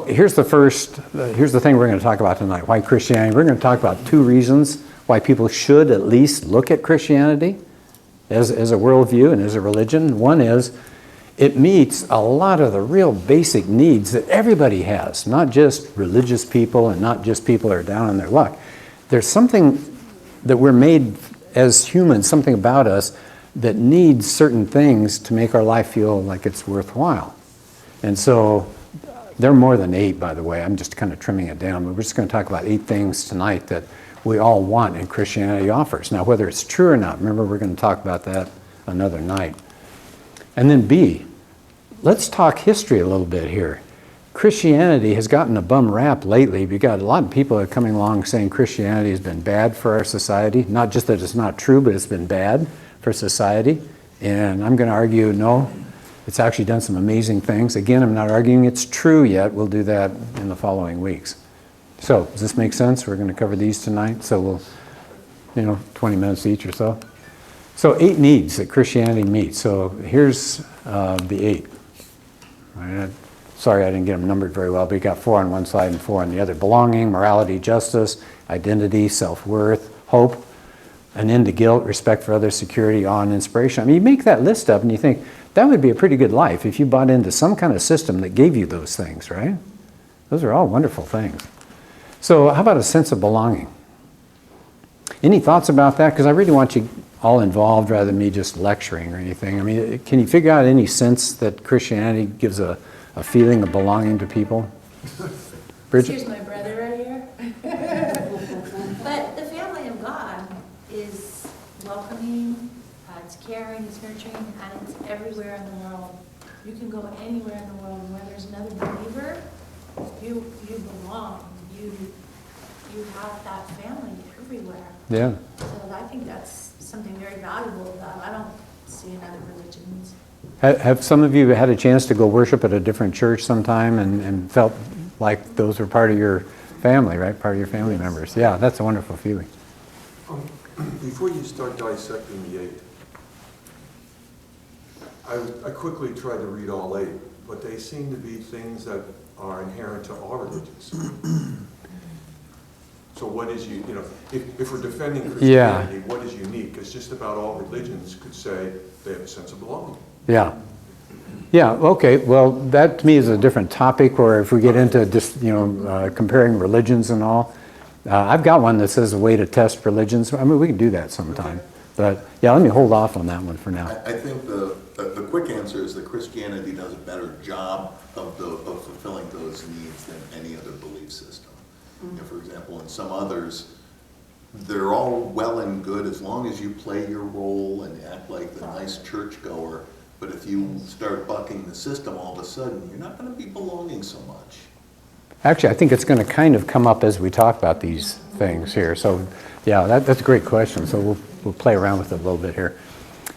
Here's the thing we're going to talk about tonight. Why Christianity? We're going to talk about two reasons why people should at least look at Christianity as a worldview and as a religion. One is it meets a lot of the real basic needs that everybody has, not just religious people and not just people that are down on their luck. There's something that we're made as humans, something about us that needs certain things to make our life feel like it's worthwhile. And so there are more than 8, by the way. I'm just kind of trimming it down, but we're just going to talk about 8 things tonight that we all want and Christianity offers. Now, whether it's true or not, remember, we're going to talk about that another night. And then B, let's talk history a little bit here. Christianity has gotten a bum rap lately. We've got a lot of people that are coming along saying Christianity has been bad for our society. Not just that it's not true, but it's been bad for society. And I'm going to argue, no, it's actually done some amazing things. Again, I'm not arguing it's true yet. We'll do that in the following weeks. So, does this make sense? We're going to cover these tonight. So we'll, 20 minutes each or so. So 8 needs that Christianity meets. So here's the 8. Right. Sorry I didn't get them numbered very well, but you got 4 on one side and 4 on the other. Belonging, morality, justice, identity, self-worth, hope, an end to guilt, respect for others, security, awe, and inspiration. I mean, you make that list up and you think, that would be a pretty good life if you bought into some kind of system that gave you those things, right? Those are all wonderful things. So how about a sense of belonging? Any thoughts about that? Because I really want you all involved rather than me just lecturing or anything. I mean, can you figure out any sense that Christianity gives a feeling of belonging to people? Bridget? Here's my brother right here. But the family of God is welcoming, it's caring, it's nurturing, and it's everywhere in the world. You can go anywhere in the world, and where there's another believer, you belong. You have that family everywhere. Yeah. So I think that's something very valuable about. I don't see in other religions. Have some of you had a chance to go worship at a different church sometime and felt like those were part of your family, right? Part of your family members. Yeah, that's a wonderful feeling. Before you start dissecting the 8, I quickly tried to read all 8, but they seem to be things that are inherent to all religions. So what is if we're defending Christianity, what is unique? Because just about all religions could say they have a sense of belonging. Yeah. Yeah, okay. Well, that to me is a different topic, or if we get into just, comparing religions and all. I've got one that says a way to test religions. I mean, we can do that sometime. Okay. But yeah, let me hold off on that one for now. I think the quick answer is that Christianity does a better job of fulfilling those needs than any other belief system. For example, in some others, they're all well and good as long as you play your role and act like the nice churchgoer. But if you start bucking the system, all of a sudden, you're not going to be belonging so much. Actually, I think it's going to kind of come up as we talk about these things here. So, yeah, that's a great question. So we'll play around with it a little bit here.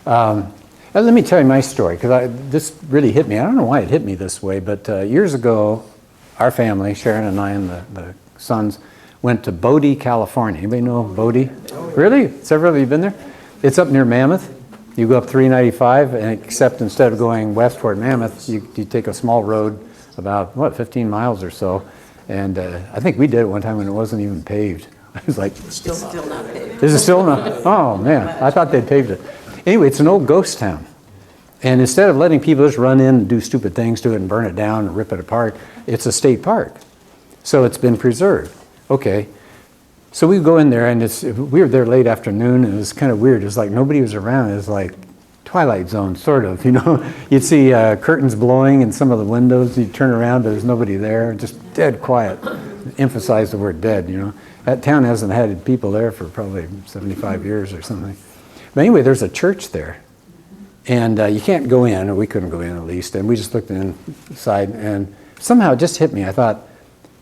Let me tell you my story, because this really hit me. I don't know why it hit me this way, but years ago, our family, Sharon and I and the sons, went to Bodie, California. Anybody know Bodie? Really? Several of you been there? It's up near Mammoth. You go up 395, and except instead of going west toward Mammoth, you take a small road about, 15 miles or so. And I think we did it one time when it wasn't even paved. I was like, It's still not paved. is it still not? Oh, man. I thought they'd paved it. Anyway, it's an old ghost town. And instead of letting people just run in and do stupid things to it and burn it down and rip it apart, it's a state park. So it's been preserved. Okay. So we go in there, and we were there late afternoon, and it was kind of weird. It was like nobody was around. It was like Twilight Zone, sort of, You'd see curtains blowing in some of the windows. You'd turn around, but there's nobody there. Just dead quiet. Emphasize the word dead, That town hasn't had people there for probably 75 years or something. But anyway, there's a church there. And you can't go in, or we couldn't go in at least. And we just looked inside, and somehow it just hit me. I thought,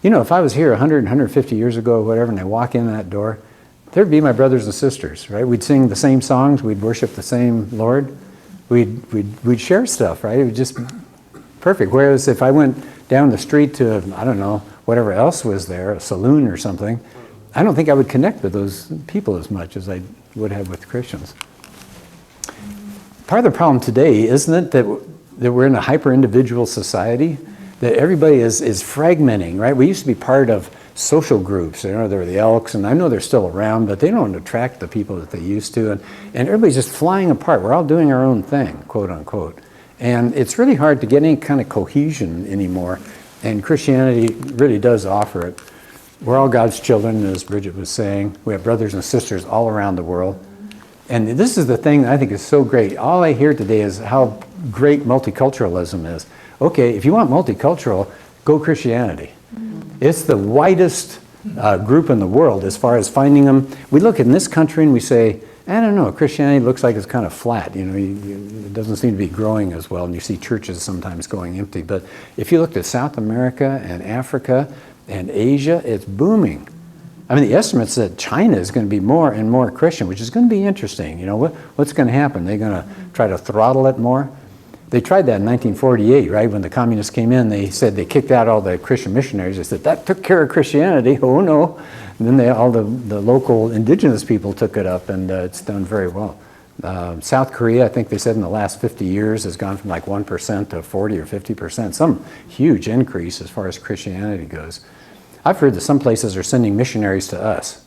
if I was here 100, 150 years ago or whatever, and I walk in that door, there'd be my brothers and sisters, right? We'd sing the same songs. We'd worship the same Lord. We'd share stuff, right? It would just be perfect. Whereas if I went down the street to, I don't know, whatever else was there, a saloon or something, I don't think I would connect with those people as much as I would have with Christians. Part of the problem today, isn't it, that we're in a hyper-individual society, that everybody is fragmenting, right? We used to be part of social groups. You know, there were the Elks, and I know they're still around, but they don't attract the people that they used to. And everybody's just flying apart. We're all doing our own thing, quote unquote. And it's really hard to get any kind of cohesion anymore. And Christianity really does offer it. We're all God's children, as Bridget was saying. We have brothers and sisters all around the world. And this is the thing that I think is so great. All I hear today is how great multiculturalism is. Okay, if you want multicultural, go Christianity. It's the widest group in the world as far as finding them. We look in this country and we say, I don't know, Christianity looks like it's kind of flat. You know, it doesn't seem to be growing as well. And you see churches sometimes going empty. But if you looked at South America and Africa and Asia, it's booming. I mean, the estimates that China is going to be more and more Christian, which is going to be interesting. You know, what's going to happen? They're going to try to throttle it more? They tried that in 1948, right? When the communists came in, they said they kicked out all the Christian missionaries. They said, that took care of Christianity. Oh, no. And then all the local indigenous people took it up, and it's done very well. South Korea, I think they said in the last 50 years, has gone from like 1% to 40 or 50%. Some huge increase as far as Christianity goes. I've heard that some places are sending missionaries to us.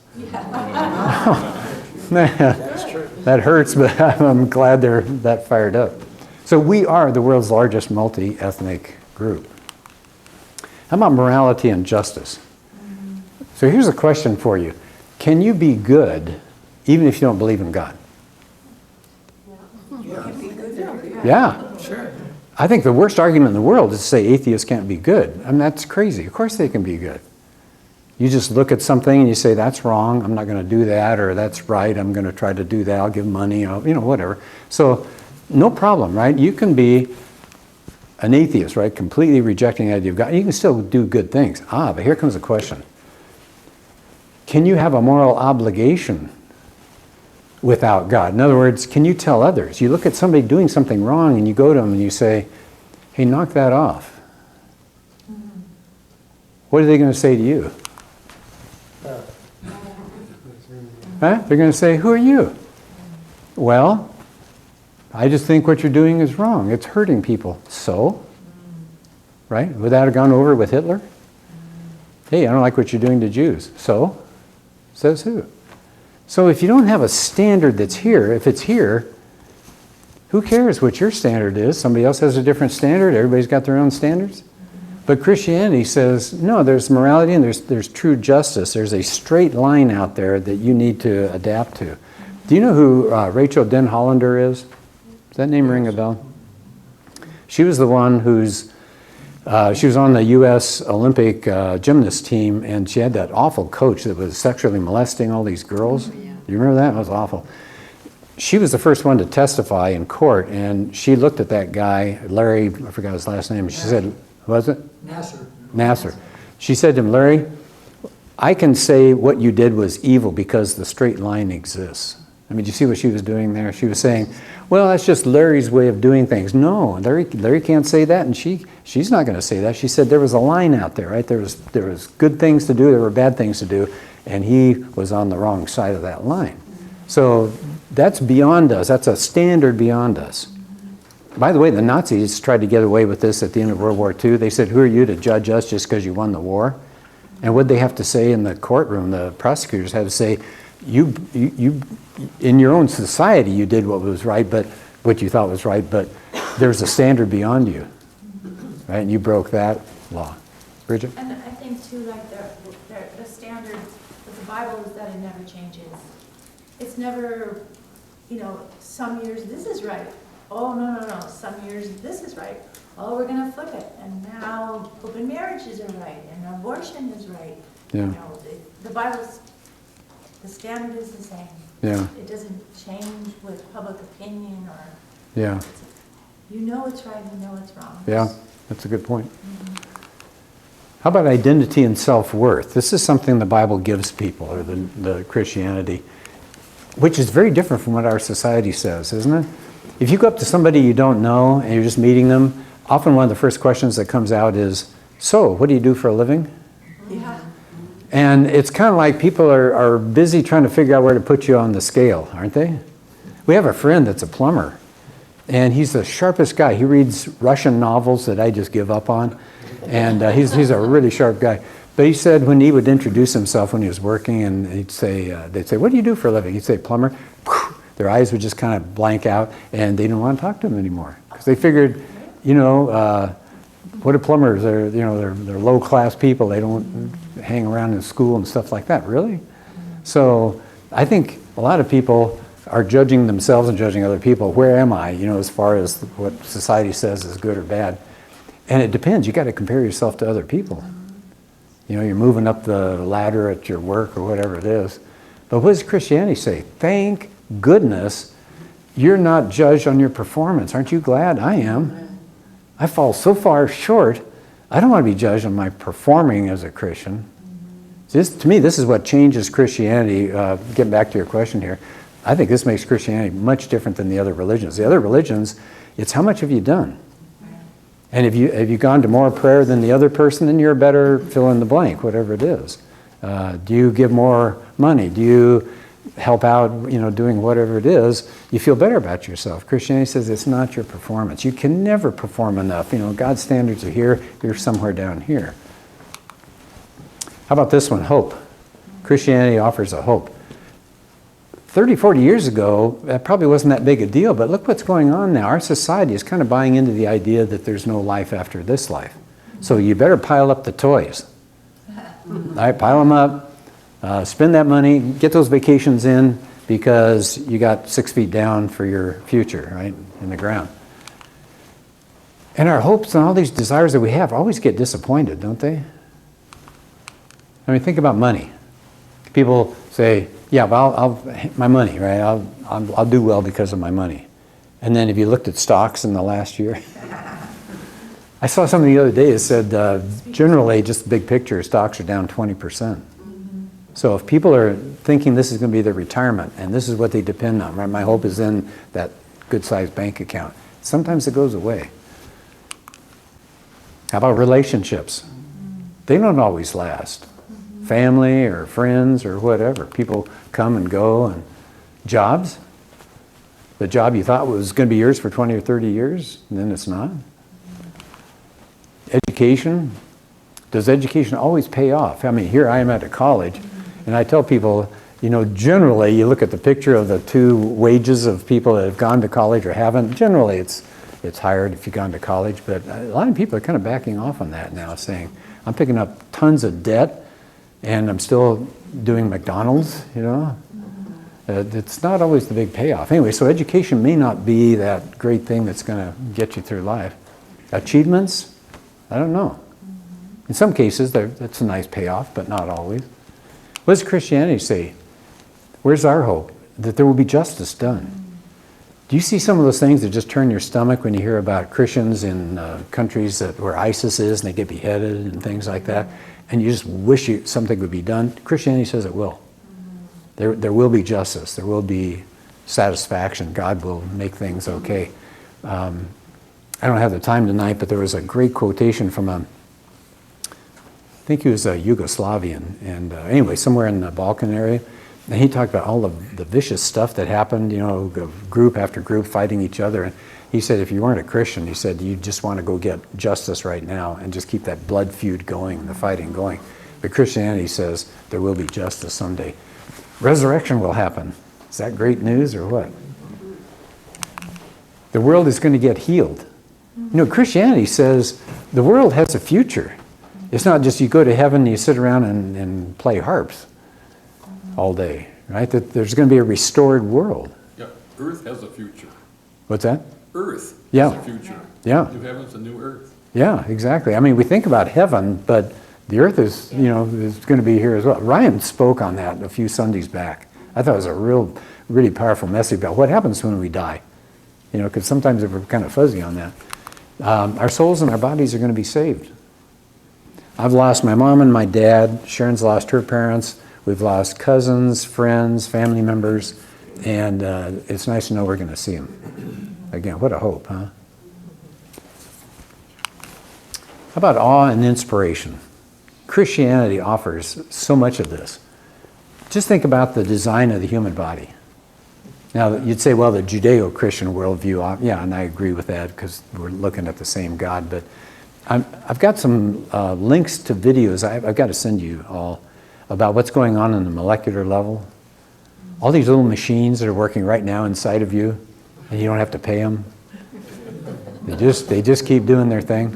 That hurts, but I'm glad they're that fired up. So we are the world's largest multi-ethnic group. How about morality and justice? So here's a question for you. Can you be good even if you don't believe in God? Yeah. Sure. I think the worst argument in the world is to say atheists can't be good. I mean, that's crazy. Of course they can be good. You just look at something and you say, that's wrong, I'm not going to do that, or that's right, I'm going to try to do that, I'll give money, whatever. So no problem, right? You can be an atheist, right? Completely rejecting the idea of God. You can still do good things. But here comes the question. Can you have a moral obligation without God? In other words, can you tell others? You look at somebody doing something wrong and you go to them and you say, hey, knock that off. What are they going to say to you? Huh? They're going to say, who are you? Well, I just think what you're doing is wrong. It's hurting people. So? Right? Would that have gone over with Hitler? Hey, I don't like what you're doing to Jews. So? Says who? So if you don't have a standard that's here, if it's here, who cares what your standard is? Somebody else has a different standard. Everybody's got their own standards. But Christianity says, no, there's morality and there's true justice. There's a straight line out there that you need to adapt to. Do you know who Rachel Den Hollander is? Does that name ring a bell? She was the one she was on the U.S. Olympic gymnast team, and she had that awful coach that was sexually molesting all these girls. Do you remember that? It was awful. She was the first one to testify in court, and she looked at that guy, Larry, I forgot his last name, she said, was it? Nasser. She said to him, Larry, I can say what you did was evil because the straight line exists. I mean, do you see what she was doing there? She was saying, well, that's just Larry's way of doing things. No, Larry can't say that, and she's not going to say that. She said there was a line out there, right? There was good things to do, there were bad things to do, and he was on the wrong side of that line. So that's beyond us. That's a standard beyond us. By the way, the Nazis tried to get away with this at the end of World War II. They said, who are you to judge us just because you won the war? And what they have to say in the courtroom, the prosecutors had to say, you in your own society, you did what was right, but what you thought was right, but there's a standard beyond you, right? And you broke that law. Bridget? And I think too, like the standard with the Bible is that it never changes. It's never, some years this is right. Oh, no. Some years this is right. Oh, we're going to flip it. And now open marriages are right, and abortion is right. Yeah. The Bible's, the standard is the same. Yeah. It doesn't change with public opinion or. Yeah. You know it's right, you know it's wrong. Yeah, that's a good point. How about identity and self-worth? This is something the Bible gives people, or the Christianity, which is very different from what our society says, isn't it? If you go up to somebody you don't know and you're just meeting them, often one of the first questions that comes out is, so, what do you do for a living? Yeah. And it's kind of like people are busy trying to figure out where to put you on the scale, aren't they? We have a friend that's a plumber, and he's the sharpest guy. He reads Russian novels that I just give up on. And he's a really sharp guy. But he said when he would introduce himself when he was working, and they'd say, what do you do for a living? He'd say, plumber. Their eyes would just kind of blank out, and they didn't want to talk to him anymore. Because they figured, what are plumbers? They're low-class people. They don't hang around in school and stuff like that. Really? So I think a lot of people are judging themselves and judging other people. Where am I, as far as what society says is good or bad? And it depends. You got to compare yourself to other people. You're moving up the ladder at your work or whatever it is. But what does Christianity say? Thank goodness you're not judged on your performance. Aren't you glad? I am. I fall so far short. I don't want to be judged on my performing as a Christian. To me, this is what changes Christianity. Getting back to your question here, I think this makes Christianity much different than the other religions. The other religions, it's how much have you done? And have you gone to more prayer than the other person, then you're a better fill in the blank, whatever it is. Do you give more money? Do you help out, doing whatever it is? You feel better about yourself. Christianity says it's not your performance. You can never perform enough. God's standards are here. You're somewhere down here. How about this one? Hope. Christianity offers a hope. 30, 40 years ago, that probably wasn't that big a deal, but look what's going on now. Our society is kind of buying into the idea that there's no life after this life. So you better pile up the toys. All right, pile them up, spend that money, get those vacations in, because you got 6 feet down for your future, right, in the ground. And our hopes and all these desires that we have always get disappointed, don't they? I mean, think about money. People say, yeah, well, I'll my money, right? I'll do well because of my money. And then if you looked at stocks in the last year, I saw something the other day that said generally, just big picture, stocks are down 20%. So if people are thinking this is going to be their retirement and this is what they depend on, right? My hope is in that good-sized bank account. Sometimes it goes away. How about relationships? They don't always last. Family or friends or whatever. People come and go. And jobs. The job you thought was going to be yours for 20 or 30 years, and then it's not. Education. Does education always pay off? I mean, here I am at a college, and I tell people, generally you look at the picture of the two wages of people that have gone to college or haven't. Generally it's higher if you've gone to college, but a lot of people are kind of backing off on that now, saying, I'm picking up tons of debt, and I'm still doing McDonald's, It's not always the big payoff. Anyway, so education may not be that great thing that's going to get you through life. Achievements? I don't know. In some cases, that's a nice payoff, but not always. What does Christianity say? Where's our hope? That there will be justice done. Do you see some of those things that just turn your stomach when you hear about Christians in countries where ISIS is and they get beheaded and things like that? And you just wish something would be done. Christianity says it will. There will be justice. There will be satisfaction. God will make things okay. I don't have the time tonight, but there was a great quotation from I think he was a Yugoslavian, and anyway, somewhere in the Balkan area. And he talked about all of the vicious stuff that happened, group after group fighting each other. And he said, if you weren't a Christian, he said, you just want to go get justice right now and just keep that blood feud going, the fighting going. But Christianity says there will be justice someday. Resurrection will happen. Is that great news or what? The world is going to get healed. Christianity says the world has a future. It's not just you go to heaven and you sit around and play harps all day, right? That there's going to be a restored world. Yeah, Earth has a future. What's that? Earth Yeah. has a future. Yeah. New heavens and new earth. Yeah, exactly. I mean, we think about heaven, but the earth is, is going to be here as well. Ryan spoke on that a few Sundays back. I thought it was a really powerful message about what happens when we die. Because sometimes we're kind of fuzzy on that. Our souls and our bodies are going to be saved. I've lost my mom and my dad. Sharon's lost her parents. We've lost cousins, friends, family members, and it's nice to know we're going to see them. Again, what a hope, huh? How about awe and inspiration? Christianity offers so much of this. Just think about the design of the human body. Now, you'd say, well, the Judeo-Christian worldview, yeah, and I agree with that because we're looking at the same God, but I've got some links to videos I've got to send you all about what's going on the molecular level. All these little machines that are working right now inside of you, and you don't have to pay them. They just keep doing their thing.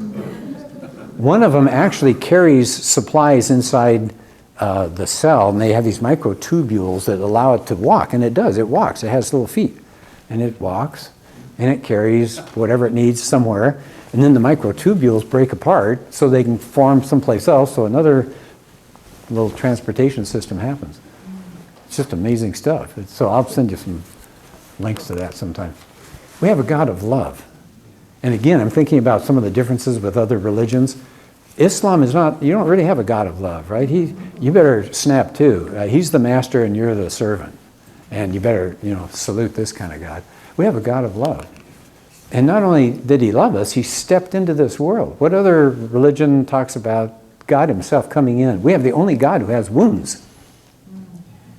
One of them actually carries supplies inside the cell, and they have these microtubules that allow it to walk, and it does. It walks. It has little feet, and it walks, and it carries whatever it needs somewhere. And then the microtubules break apart so they can form someplace else, so another little transportation system happens. It's just amazing stuff. So I'll send you some links to that sometime. We have a God of love. And again, I'm thinking about some of the differences with other religions. Islam is not, you don't really have a God of love, right? You better snap to. He's the master and you're the servant. And you better, salute this kind of God. We have a God of love. And not only did he love us, he stepped into this world. What other religion talks about God himself coming in? We have the only God who has wounds.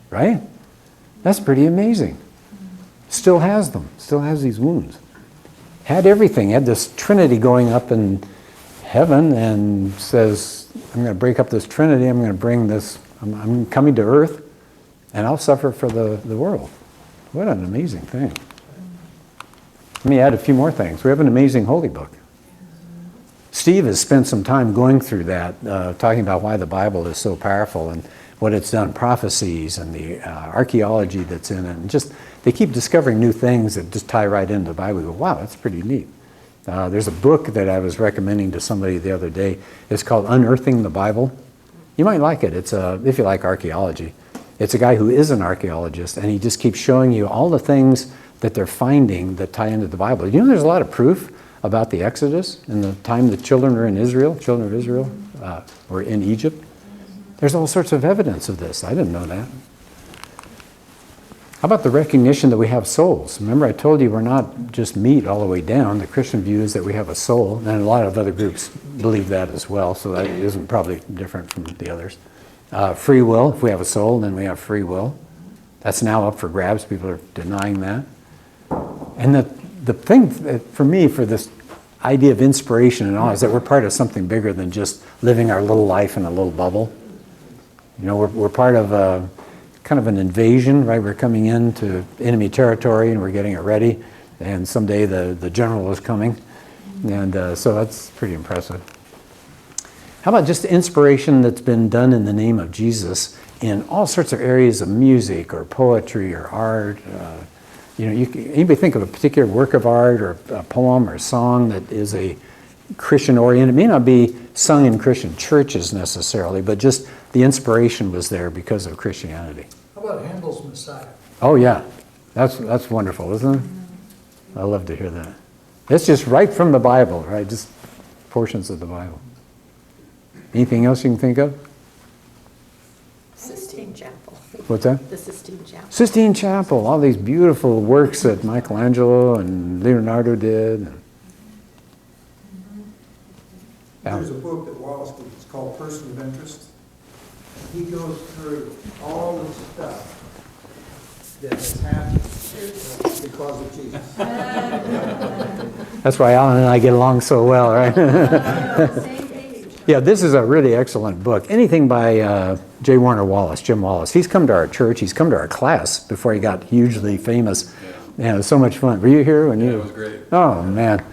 Right? That's pretty amazing. Still has them. Still has these wounds. Had everything. Had this Trinity going up in heaven and says, I'm going to break up this Trinity. I'm going to bring this. I'm coming to earth and I'll suffer for the world. What an amazing thing. Let me add a few more things. We have an amazing holy book. Steve has spent some time going through that, talking about why the Bible is so powerful and what it's done, prophecies and the archaeology that's in it. And just, they keep discovering new things that just tie right into the Bible. We go, wow, that's pretty neat. There's a book that I was recommending to somebody the other day. It's called Unearthing the Bible. You might like it. It's if you like archaeology. It's a guy who is an archaeologist, and he just keeps showing you all the things that they're finding that tie into the Bible. There's a lot of proof about the Exodus and the time the children of Israel were in Egypt. There's all sorts of evidence of this. I didn't know that. How about the recognition that we have souls? Remember, I told you we're not just meat all the way down. The Christian view is that we have a soul, and a lot of other groups believe that as well, so that isn't probably different from the others. Free will, if we have a soul, then we have free will. That's now up for grabs. People are denying that. And the thing for me, for this idea of inspiration and all, is that we're part of something bigger than just living our little life in a little bubble. We're part of kind of an invasion, right? We're coming into enemy territory and we're getting it ready. And someday the general is coming. And so that's pretty impressive. How about just the inspiration that's been done in the name of Jesus in all sorts of areas of music or poetry or art? Anybody think of a particular work of art or a poem or a song that is a Christian-oriented? It may not be sung in Christian churches necessarily, but just the inspiration was there because of Christianity. How about Handel's Messiah? Oh yeah, that's wonderful, isn't it? I love to hear that. It's just right from the Bible, right? Just portions of the Bible. Anything else you can think of? Sistine Chapel. What's that? The Sistine Chapel. Sistine Chapel, all these beautiful works that Michelangelo and Leonardo did. There's a book that Wallace did, it's called Person of Interest. He goes through all the stuff that has happened because of Jesus. That's why Alan and I get along so well, right? Same page. Yeah, this is a really excellent book. Anything by J. Warner Wallace, Jim Wallace. He's come to our church. He's come to our class before he got hugely famous. Yeah, it was so much fun. Were you here when you? Yeah, it was great. Oh, man.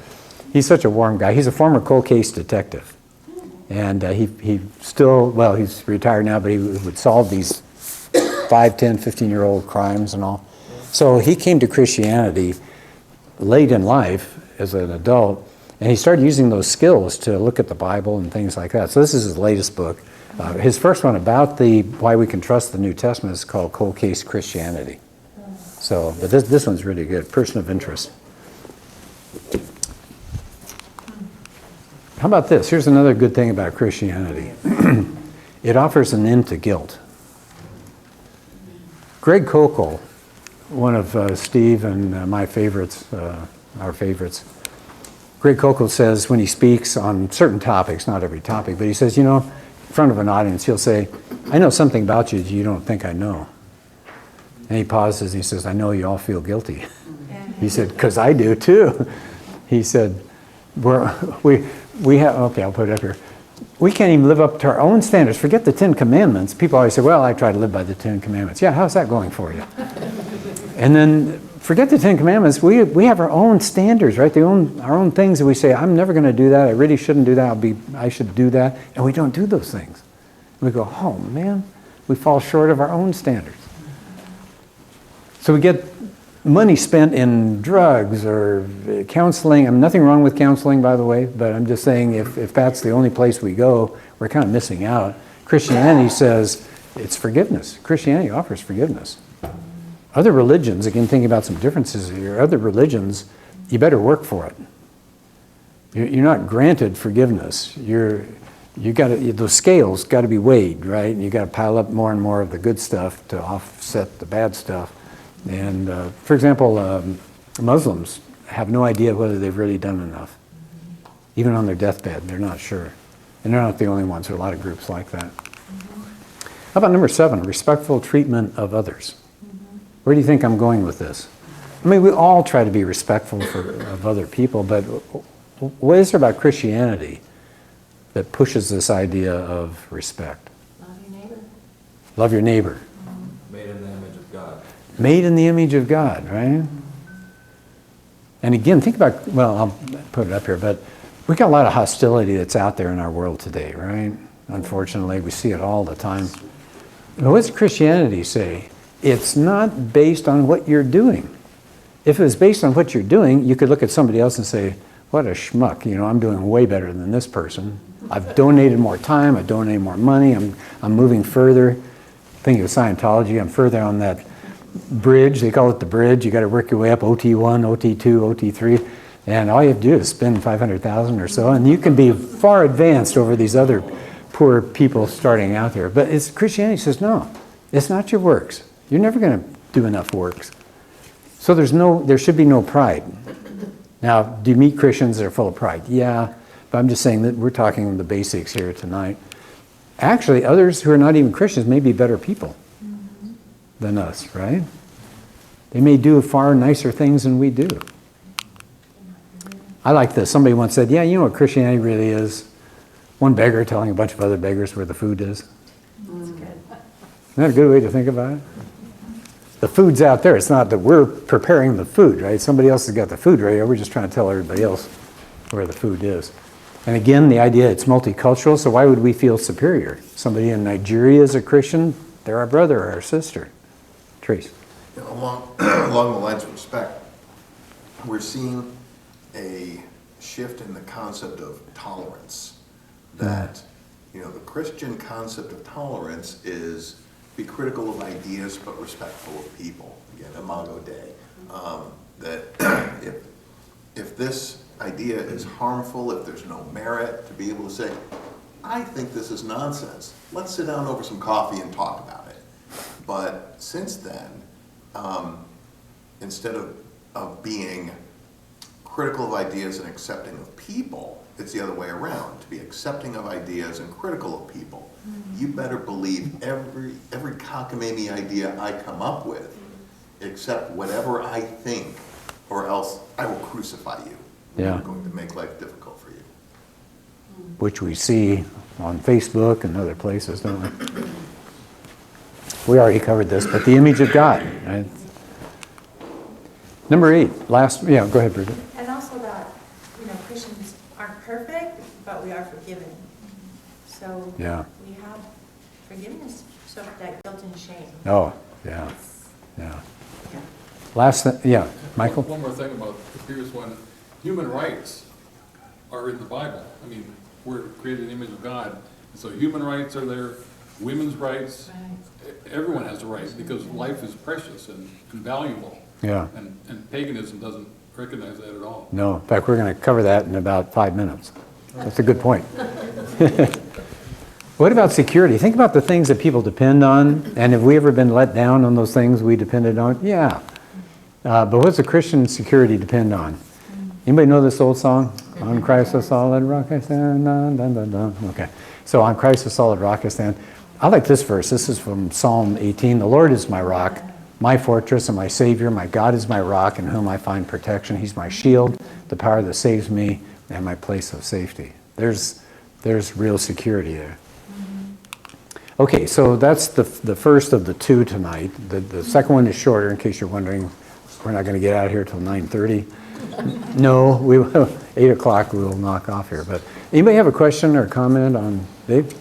He's such a warm guy. He's a former cold case detective. And he still, well, he's retired now, but he would solve these 5, 10, 15-year-old crimes and all. So he came to Christianity late in life as an adult, and he started using those skills to look at the Bible and things like that. So this is his latest book. His first one about why we can trust the New Testament is called Cold Case Christianity. So, but this one's really good, Person of Interest. How about this? Here's another good thing about Christianity. It offers an end to guilt. Greg Koukl, one of Steve and my favorites, our favorites, Greg Koukl says when he speaks on certain topics, not every topic, but he says, in front of an audience, he'll say, I know something about you that you don't think I know. And he pauses, he says, I know you all feel guilty. He said, because I do too. He said, we have, okay, I'll put it up here. We can't even live up to our own standards. Forget the 10 Commandments. People always say, well, I try to live by the 10 Commandments. Yeah, how's that going for you? And then forget the 10 Commandments. We have our own standards, right? Our own things that we say, I'm never going to do that. I really shouldn't do that. I should do that. And we don't do those things. We go, oh, man, we fall short of our own standards. So we get money spent in drugs or counseling. I mean, nothing wrong with counseling, by the way, but I'm just saying if that's the only place we go, we're kind of missing out. Christianity says it's forgiveness. Christianity offers forgiveness. Other religions, again, thinking about some differences here, other religions, you better work for it. You're not granted forgiveness. Those scales got to be weighed, right? And you got to pile up more and more of the good stuff to offset the bad stuff. And for example, Muslims have no idea whether they've really done enough. Even on their deathbed, they're not sure. And they're not the only ones. There are a lot of groups like that. How about number 7, respectful treatment of others? Where do you think I'm going with this? I mean, we all try to be respectful of other people, but what is there about Christianity that pushes this idea of respect? Love your neighbor. Love your neighbor. Made in the image of God. Made in the image of God, right? And again, think about, well, I'll put it up here, but we got a lot of hostility that's out there in our world today, right? Unfortunately, we see it all the time. But what does Christianity say? It's not based on what you're doing. If it was based on what you're doing, you could look at somebody else and say, what a schmuck, I'm doing way better than this person. I've donated more time, I've donated more money, I'm moving further. Thinking of Scientology, I'm further on that bridge, they call it the bridge. You got to work your way up, OT1, OT2, OT3, and all you have to do is spend $500,000 or so, and you can be far advanced over these other poor people starting out there. But Christianity says, no, it's not your works. You're never going to do enough works. So there should be no pride. Now, do you meet Christians that are full of pride? Yeah, but I'm just saying that we're talking the basics here tonight. Actually, others who are not even Christians may be better people than us, right? They may do far nicer things than we do. I like this. Somebody once said, yeah, you know what Christianity really is? One beggar telling a bunch of other beggars where the food is. That's good. Isn't that a good way to think about it? The food's out there. It's not that we're preparing the food, right? Somebody else has got the food ready. We're just trying to tell everybody else where the food is. And again, the idea it's multicultural, so why would we feel superior? Somebody in Nigeria is a Christian, they're our brother or our sister. Trace. Along the lines of respect, we're seeing a shift in the concept of tolerance. That, the Christian concept of tolerance is be critical of ideas but respectful of people. Again, Imago Dei. That if this idea is harmful, if there's no merit, to be able to say, I think this is nonsense. Let's sit down over some coffee and talk about it. But since then, instead of being critical of ideas and accepting of people, it's the other way around. To be accepting of ideas and critical of people. You better believe every cockamamie idea I come up with, accept whatever I think, or else I will crucify you. Yeah. I'm going to make life difficult for you. Which we see on Facebook and other places, don't we? We already covered this, but the image of God, right? Number 8, go ahead, Bridget. And also that, Christians aren't perfect, but we are forgiven. So Yeah. we have forgiveness, so that guilt and shame. Oh, yeah, yeah. Yeah. Michael? One more thing about the previous one. Human rights are in the Bible. I mean, we're created in the image of God. And so human rights are there, women's rights. Right. Everyone has a right because life is precious and valuable. Yeah. And paganism doesn't recognize that at all. No, in fact, we're going to cover that in about 5 minutes. That's a good point. What about security? Think about the things that people depend on, and have we ever been let down on those things we depended on? Yeah. But what's the Christian security depend on? Anybody know this old song? On Christ the solid rock I stand. Dun, dun, dun, dun. Okay. So on Christ the solid rock I stand. I like this verse. This is from Psalm 18. The Lord is my rock, my fortress and my Savior. My God is my rock in whom I find protection. He's my shield, the power that saves me, and my place of safety. there's real security there. Okay, so that's the first of the two tonight. The second one is shorter, in case you're wondering. We're not going to get out of here till 9:30. No, we will, 8 o'clock we will knock off here. But anybody have a question or comment on Dave?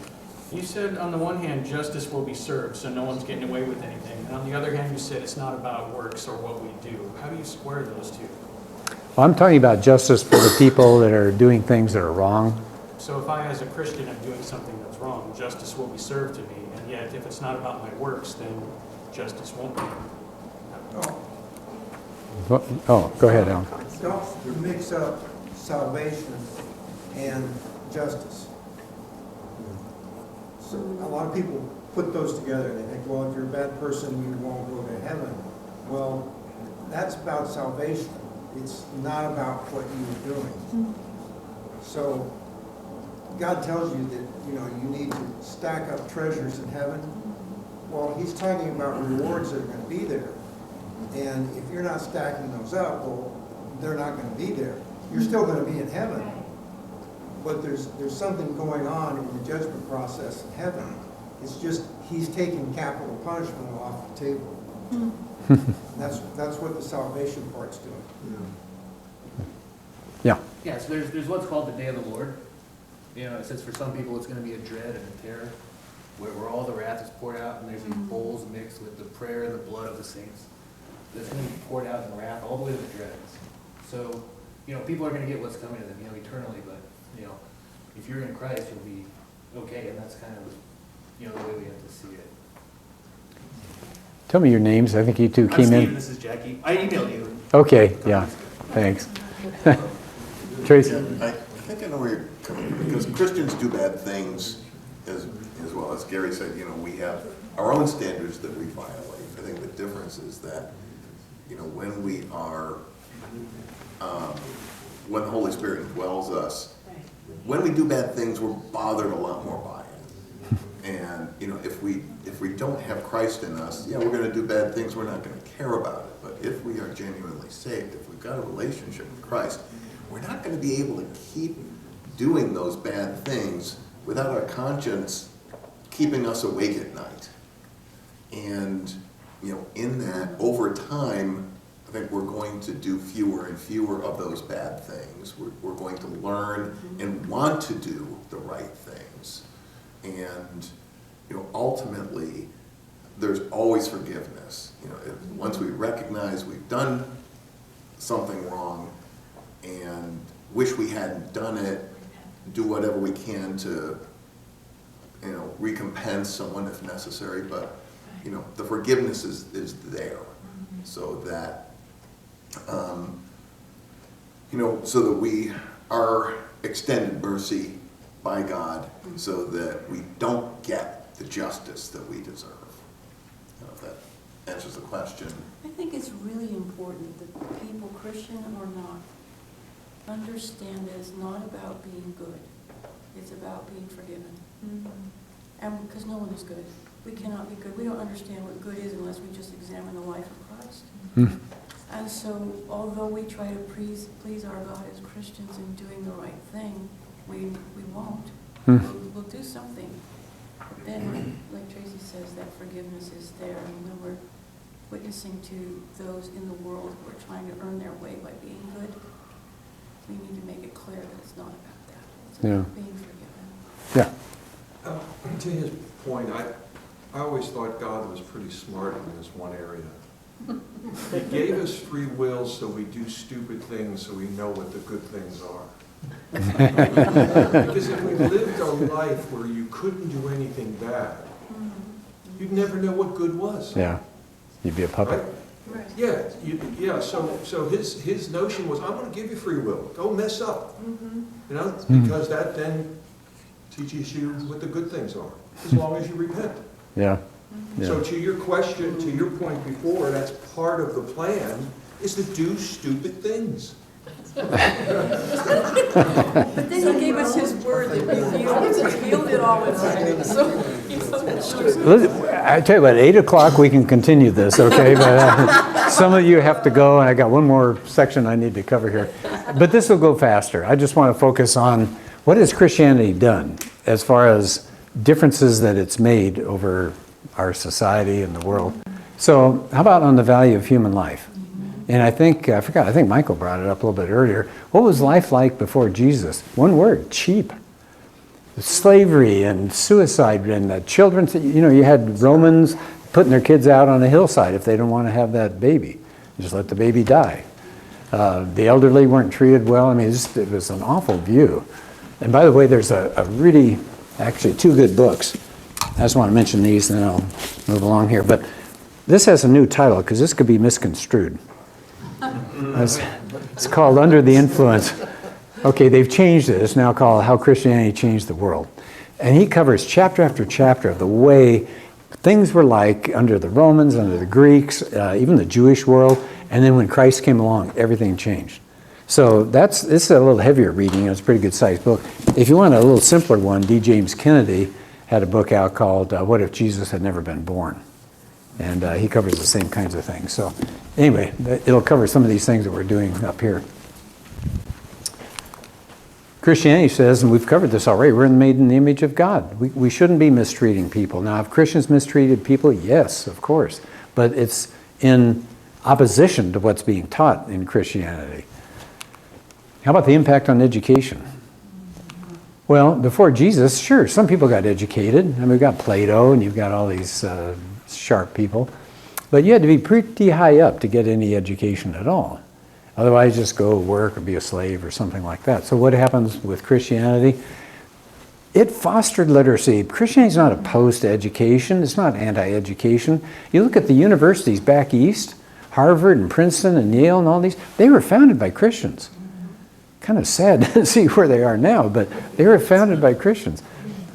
You said on the one hand, justice will be served, so no one's getting away with anything. And on the other hand, you said it's not about works or what we do. How do you square those two? Well, I'm talking about justice for the people that are doing things that are wrong. So if I, as a Christian, am doing something that's wrong, justice will be served to me. And yet, if it's not about my works, then justice won't be. Oh, go ahead, Alan. Don't mix up salvation and justice. So a lot of people put those together and they think, well, if you're a bad person, you won't go to heaven. Well, that's about salvation. It's not about what you're doing. So God tells you that, you need to stack up treasures in heaven. Well, he's talking about rewards that are going to be there. And if you're not stacking those up, well, they're not going to be there. You're still going to be in heaven. But there's something going on in the judgment process in heaven. It's just he's taking capital punishment off the table. That's what the salvation part's doing. Yeah. Yeah, so there's what's called the day of the Lord. It says for some people it's going to be a dread and a terror, where all the wrath is poured out, and there's these bowls mixed with the prayer and the blood of the saints. That's going to be poured out in wrath all the way to the dregs. So, people are going to get what's coming to them, eternally, but, if you're in Christ, you'll be okay, and that's kind of, the way we have to see it. Tell me your names. I think you two I'm came Steve, in. this is Jackie. I emailed you. Okay, yeah, thanks. Tracy? I think I know where you're coming from, because Christians do bad things as well. As Gary said, we have our own standards that we violate. I think the difference is that, when we are, when the Holy Spirit dwells us, when we do bad things, we're bothered a lot more by it. And, if we don't have Christ in us, we're going to do bad things, we're not going to care about it. But if we are genuinely saved, if we've got a relationship with Christ, we're not going to be able to keep doing those bad things without our conscience keeping us awake at night. And, in that, over time, I think we're going to do fewer and fewer of those bad things. We're going to learn and want to do the right things. And, ultimately, there's always forgiveness. Once we recognize we've done something wrong and wish we hadn't done it, do whatever we can to, recompense someone if necessary, but, the forgiveness is there, so that, so that we are extended mercy by God, so that we don't get the justice that we deserve. If that answers the question. I think it's really important that people, Christian or not, understand that it's not about being good. It's about being forgiven. And because no one is good. We cannot be good. We don't understand what good is unless we just examine the life of Christ. And so, although we try to please our God as Christians in doing the right thing, we won't. We'll do something. But then, like Tracy says, that forgiveness is there. And when we're witnessing to those in the world who are trying to earn their way by being good, we need to make it clear that it's not about that. It's about being forgiven. Yeah. To his point, I always thought God was pretty smart in this one area. He gave us free will so we do stupid things so we know what the good things are. Because if we lived a life where you couldn't do anything bad, you'd never know what good was. Yeah, you'd be a puppet. Right? Yeah. So his notion was, I'm going to give you free will. Don't mess up. Because that then teaches you what the good things are, as long as you repent. Yeah. So to your question, to your point before, that's part of the plan, is to do stupid things. But then he gave us his word that revealed it all in writing. So, I tell you what, 8 o'clock we can continue this, okay? But some of you have to go, and I got one more section I need to cover here. But this will go faster. I just want to focus on what has Christianity done as far as differences that it's made over our society and the world? So how about on the value of human life? And I think Michael brought it up a little bit earlier. What was life like before Jesus? One word, cheap. Slavery and suicide and children, you had Romans putting their kids out on a hillside if they don't want to have that baby. Just let the baby die. The elderly weren't treated well. I mean, it was an awful view. And by the way, there's actually two good books. I just want to mention these and then I'll move along here. But this has a new title because this could be misconstrued. It's called Under the Influence. Okay, they've changed it. It's now called How Christianity Changed the World. And he covers chapter after chapter of the way things were like under the Romans, under the Greeks, even the Jewish world. And then when Christ came along, everything changed. So this is a little heavier reading. It's a pretty good sized book. If you want a little simpler one, D. James Kennedy had a book out called What If Jesus Had Never Been Born? And he covers the same kinds of things. So anyway, it'll cover some of these things that we're doing up here. Christianity says, and we've covered this already, we're made in the image of God. We shouldn't be mistreating people. Now, have Christians mistreated people? Yes, of course. But it's in opposition to what's being taught in Christianity. How about the impact on education? Well, before Jesus, sure, some people got educated. I mean, we've got Plato and you've got all these sharp people. But you had to be pretty high up to get any education at all. Otherwise, just go work or be a slave or something like that. So what happens with Christianity? It fostered literacy. Christianity is not opposed to education. It's not anti-education. You look at the universities back east, Harvard and Princeton and Yale and all these, they were founded by Christians. Kind of sad to see where they are now, but they were founded by Christians.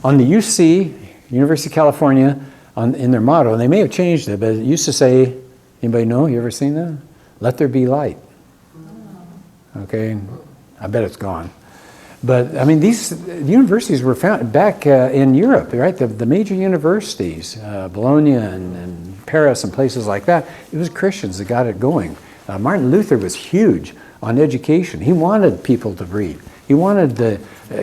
On the UC, University of California, in their motto, and they may have changed it, but it used to say, anybody know, you ever seen that? Let there be light. Okay, I bet it's gone. But I mean, these universities were founded back in Europe, right? The major universities, Bologna and Paris and places like that, it was Christians that got it going. Martin Luther was huge on education. He wanted people to read. He wanted the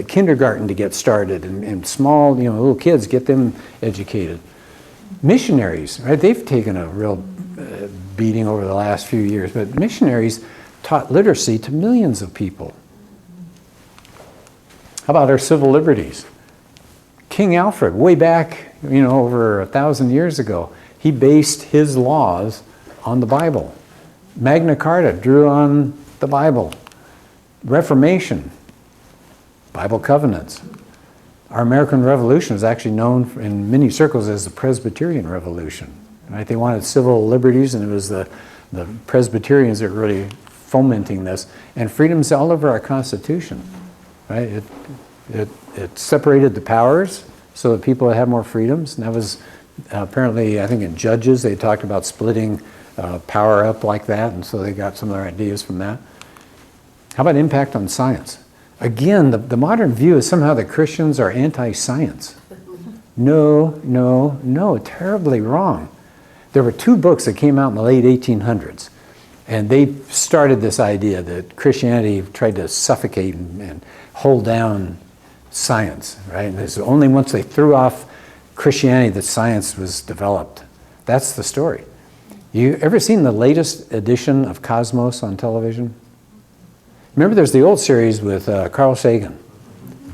kindergarten to get started and small, little kids, get them educated. Missionaries, right? They've taken a real beating over the last few years, but missionaries taught literacy to millions of people. How about our civil liberties? King Alfred, way back, over 1,000 years ago, he based his laws on the Bible. Magna Carta drew on the Bible. Reformation, Bible covenants. Our American Revolution is actually known in many circles as the Presbyterian Revolution. Right? They wanted civil liberties, and it was the Presbyterians that were really fomenting this. And freedom's all over our Constitution. Right? It separated the powers so that people had more freedoms. And that was apparently, I think in Judges, they talked about splitting power up like that, and so they got some of their ideas from that. How about impact on science? Again, the modern view is somehow that Christians are anti-science. No, terribly wrong. There were two books that came out in the late 1800s, and they started this idea that Christianity tried to suffocate and hold down science, right? And it's only once they threw off Christianity that science was developed. That's the story. You ever seen the latest edition of Cosmos on television? Remember there's the old series with Carl Sagan,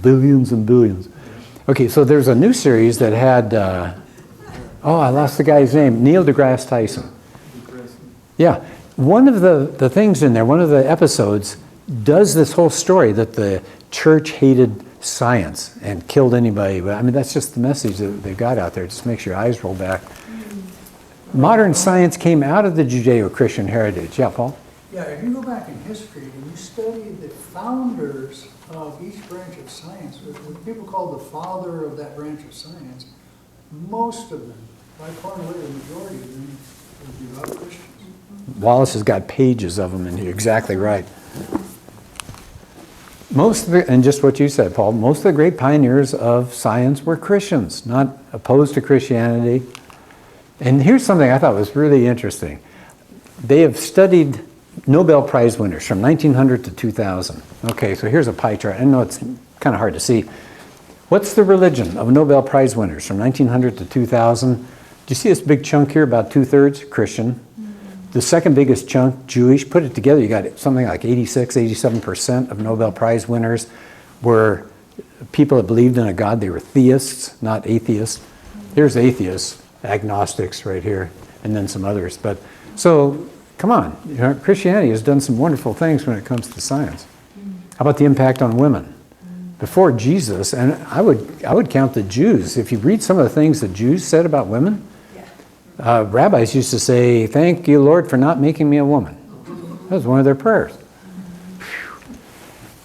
billions and billions. Okay, so there's a new series that had, I lost the guy's name, Neil deGrasse Tyson. Yeah, one of the things in there, one of the episodes, does this whole story that the church hated science and killed anybody. I mean, that's just the message that they've got out there. It just makes your eyes roll back. Modern science came out of the Judeo-Christian heritage. Yeah, Paul? Yeah, if you go back in history and you study the founders of each branch of science, what people call the father of that branch of science, most of them, by far and away the majority of them, were devout Christians. Wallace has got pages of them, and you're exactly right. And just what you said, Paul, most of the great pioneers of science were Christians, not opposed to Christianity. And here's something I thought was really interesting. They have studied Nobel Prize winners from 1900 to 2000. Okay, so here's a pie chart. I know it's kind kind of hard to see. What's the religion of Nobel Prize winners from 1900 to 2000? Do you see this big chunk here, about 2/3 Christian? The second biggest chunk, Jewish. Put it together, you got something like 86, 87% of Nobel Prize winners were people that believed in a God. They were theists, not atheists. Here's atheists, agnostics right here, and then some others. But so, come on, you know, Christianity has done some wonderful things when it comes to science. How about the impact on women? Before Jesus, and I would count the Jews. If you read some of the things the Jews said about women, rabbis used to say, "Thank you, Lord, for not making me a woman." That was one of their prayers.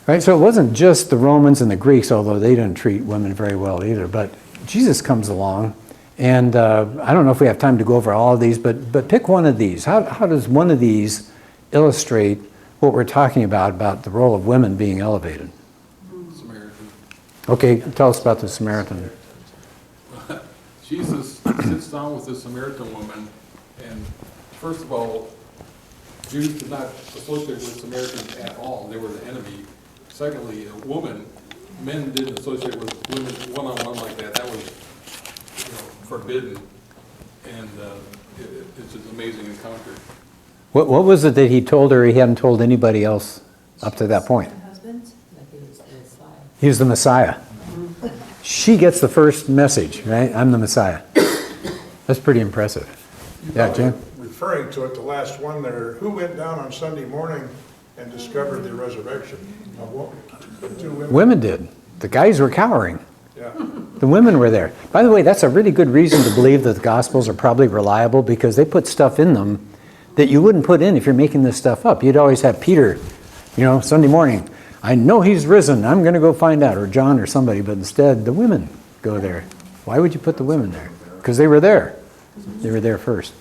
Right? So it wasn't just the Romans and the Greeks, although they didn't treat women very well either. But Jesus comes along, and I don't know if we have time to go over all of these, but pick one of these. How does one of these illustrate what we're talking about the role of women being elevated? Samaritan. Okay, tell us about the Samaritan. Jesus sits down with this Samaritan woman, and first of all, Jews did not associate with Samaritans at all. They were the enemy. Secondly, a woman, men didn't associate with women one-on-one like that. That was, forbidden. And it's an amazing encounter. What was it that he told her he hadn't told anybody else up to that point? Husband? He was the Messiah. She gets the first message, right? I'm the Messiah. That's pretty impressive. Yeah, Jim? Referring to it, the last one there, who went down on Sunday morning and discovered the resurrection? A woman. The 2 women. Women did. The guys were cowering. Yeah. The women were there. By the way, that's a really good reason to believe that the Gospels are probably reliable, because they put stuff in them that you wouldn't put in if you're making this stuff up. You'd always have Peter, Sunday morning, I know he's risen, I'm going to go find out, or John or somebody, but instead the women go there. Why would you put the women there? Because they were there. They were there first.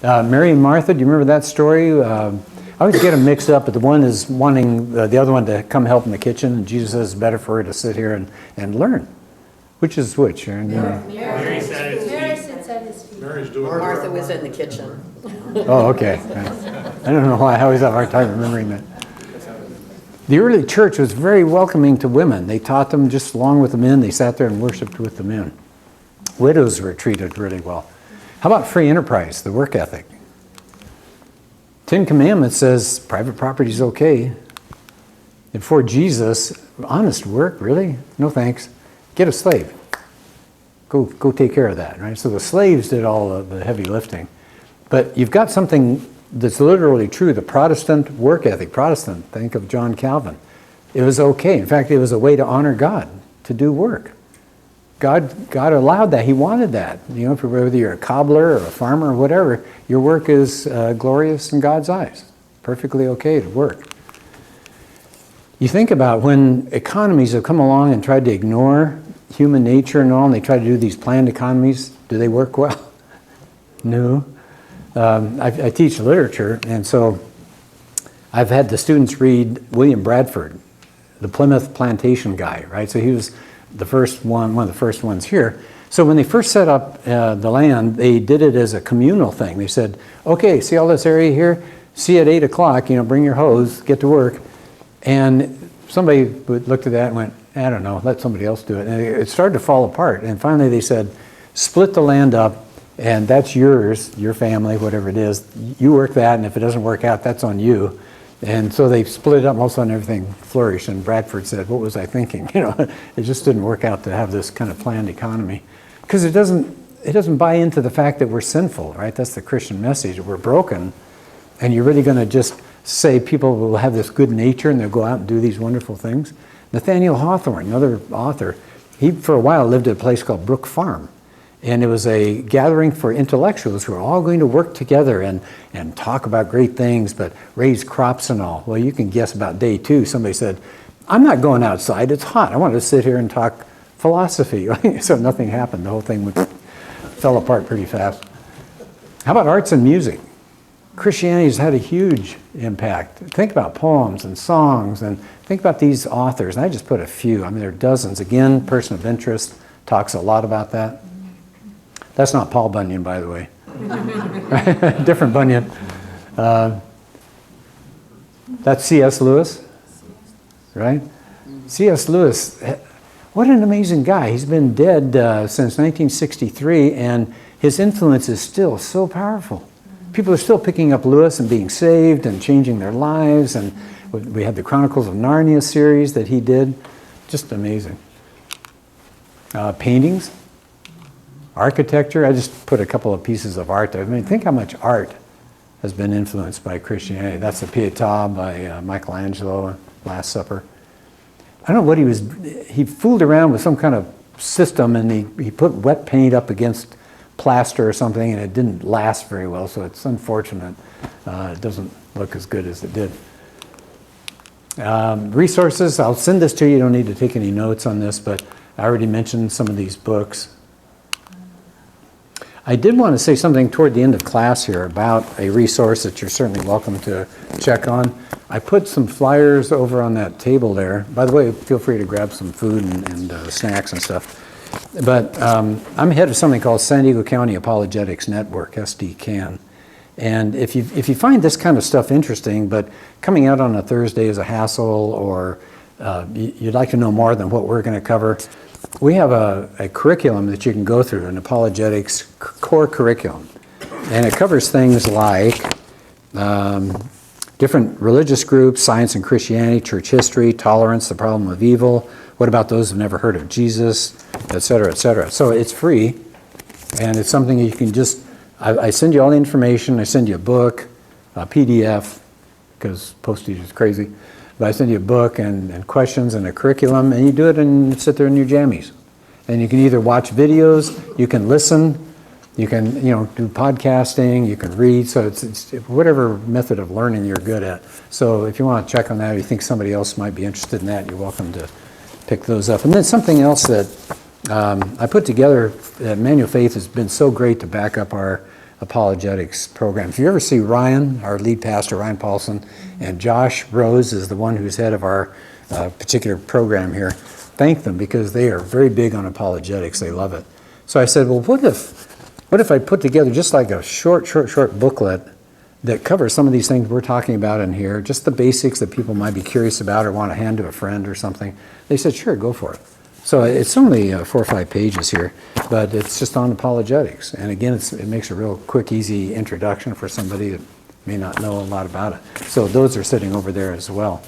Mary and Martha, do you remember that story? I always get them mixed up, but the one is wanting the other one to come help in the kitchen, and Jesus says it's better for her to sit here and learn. Which is which? Mary sat at his feet. Mary sits at his feet. Mary's doing. Martha was in the kitchen. Oh, okay. I don't know why I always have a hard time remembering that. The early church was very welcoming to women. They taught them just along with the men. They sat there and worshiped with the men. Widows were treated really well. How about free enterprise, the work ethic? 10 Commandments says private property is okay. And for Jesus, honest work, really? No thanks. Get a slave. Go take care of that, right? So the slaves did all of the heavy lifting. But you've got something that's literally true, the Protestant work ethic. Protestant, think of John Calvin. It was okay. In fact, it was a way to honor God, to do work. God allowed that. He wanted that. Whether you're a cobbler or a farmer or whatever, your work is glorious in God's eyes. Perfectly okay to work. You think about when economies have come along and tried to ignore human nature and all, and they try to do these planned economies, do they work well? No. I teach literature, and so I've had the students read William Bradford, the Plymouth plantation guy, right? So he was the first one of the first ones here. So when they first set up the land, they did it as a communal thing. They said, okay, see all this area here? See you at 8 o'clock, bring your hose, get to work. And somebody looked at that and went, I don't know, let somebody else do it. And it started to fall apart. And finally they said, split the land up, and that's yours, your family, whatever it is. You work that, and if it doesn't work out, that's on you. And so they split it up, and all of a sudden everything flourished. And Bradford said, what was I thinking? It just didn't work out to have this kind of planned economy. Because it doesn't buy into the fact that we're sinful, right? That's the Christian message. We're broken, and you're really going to just say people will have this good nature and they'll go out and do these wonderful things. Nathaniel Hawthorne, another author, he for a while lived at a place called Brook Farm. And it was a gathering for intellectuals who are all going to work together and talk about great things, but raise crops and all. Well, you can guess about day 2, somebody said, I'm not going outside, it's hot. I want to sit here and talk philosophy. So nothing happened. The whole thing fell apart pretty fast. How about arts and music? Christianity has had a huge impact. Think about poems and songs, and think about these authors. And I just put a few. I mean, there are dozens. Again, Person of Interest talks a lot about that. That's not Paul Bunyan, by the way. Different Bunyan. That's C.S. Lewis, right? C.S. Lewis, what an amazing guy. He's been dead since 1963, and his influence is still so powerful. People are still picking up Lewis and being saved and changing their lives, and we had the Chronicles of Narnia series that he did. Just amazing. Paintings, architecture. I just put a couple of pieces of art there. I mean, think how much art has been influenced by Christianity. That's the Pietà by Michelangelo, Last Supper. I don't know what he fooled around with some kind of system, and he put wet paint up against plaster or something, and it didn't last very well, so it's unfortunate. It doesn't look as good as it did. Resources, I'll send this to you. You don't need to take any notes on this, but I already mentioned some of these books. I did want to say something toward the end of class here about a resource that you're certainly welcome to check on. I put some flyers over on that table there. By the way, feel free to grab some food and snacks and stuff. But I'm head of something called San Diego County Apologetics Network, SDCAN. And if you find this kind of stuff interesting, but coming out on a Thursday is a hassle, or you'd like to know more than what we're going to cover, we have a curriculum that you can go through, an apologetics core curriculum. And it covers things like different religious groups, science and Christianity, church history, tolerance, the problem of evil, what about those who've never heard of Jesus, et cetera, et cetera. So it's free, and it's something you can just, I send you all the information, I send you a book, a PDF, because postage is crazy, but I send you a book and questions and a curriculum, and you do it and sit there in your jammies. And you can either watch videos, you can listen, you can do podcasting, you can read, so it's whatever method of learning you're good at. So if you want to check on that, or you think somebody else might be interested in that, you're welcome to pick those up. And then something else that I put together, Manual Faith has been so great to back up our apologetics program. If you ever see Ryan, our lead pastor, Ryan Paulson, and Josh Rose is the one who's head of our particular program here, thank them, because they are very big on apologetics. They love it. So I said, well, what if I put together just like a short booklet that covers some of these things we're talking about in here, just the basics that people might be curious about or want to hand to a friend or something. They said, sure, go for it. So it's only 4 or 5 pages here, but it's just on apologetics. And again, it makes a real quick, easy introduction for somebody that may not know a lot about it. So those are sitting over there as well.